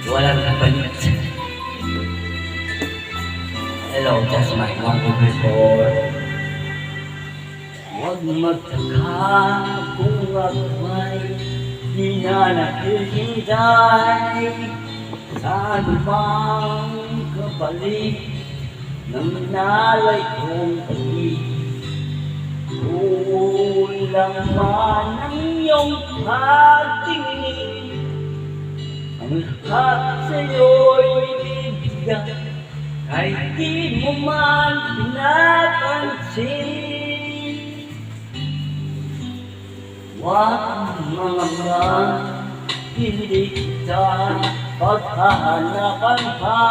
walang kapalit. Hello, just my wonderful before. Huwag magtaka kung ako'y di na naghihintay sa anumang kapalit ng nalay kong pag-ibig. Kulang man ang iyong pagtingin, ang lahat sa'yo'y binibigyan, kahit di mo man pinapansin. Huwag mga hindi kita paghahanapan pa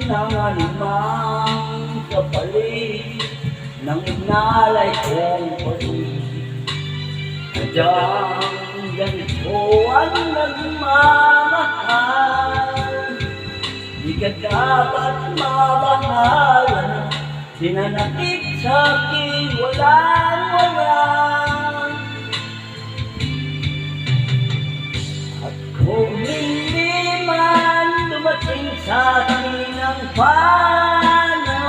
ng anumang kapalit ng inalay kong pag-ibig. Sadyang ganito ang nagmamahal, di ka dapat mabahala, sinanakit sa'kin walang-wala. At kung hindi man dumating sa'kin ang panahon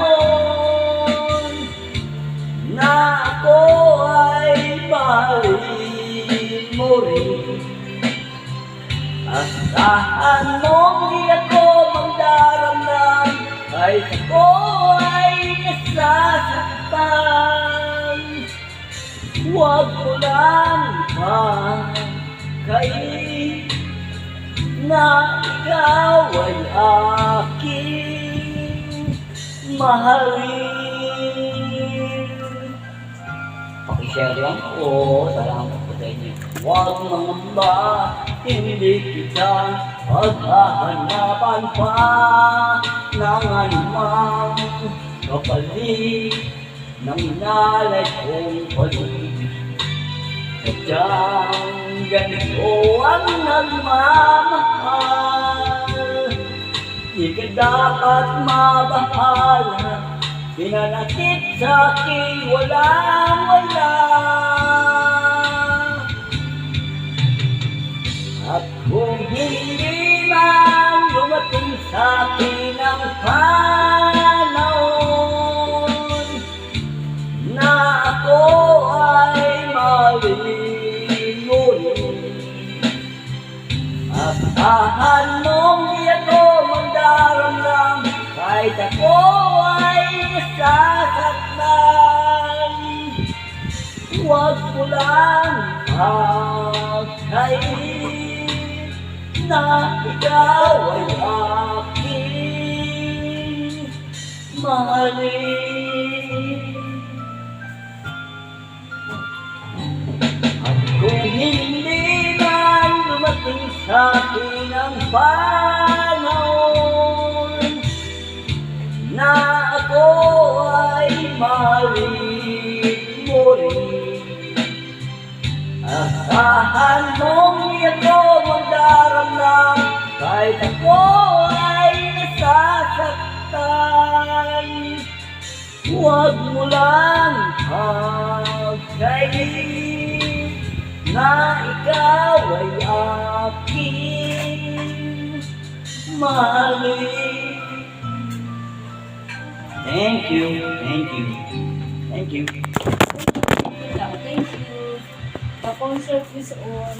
na ako ay mahalin mo rin, asahan mong di ako magdaramdam kahit ako ay nasasaktan. Huwag mo lang pakain na ikaw ay aking mahalin. Pakishare lang po. Salamat po sa inyo. Huwag mangamba, hindi kita paghahanapan pa ng anumang kapalit ng inalay kong pag-ibig. Sadyang ganito ang nagmamahal, di ka dapat mabahala, pinanakit sa'kin walang-wala. At kung hindi man dumating sa'kin ang panahon na ako ay mahalin mo rin, asahan mong di ako magdaramdam kahit ako ay nasasaktan. Huwag mo lang pakain na ikaw ay aking mahalin. At kung hindi man dumating sa'kin ang panahon na ako ay mahalin mo rin, asahan mong di ako magdaramdam kahit ako ay nasasaktan. Huwag mo lang pakain na ikaw ay aking mahalin. Thank you, thank you, thank you. Thank you. Pa-concert is on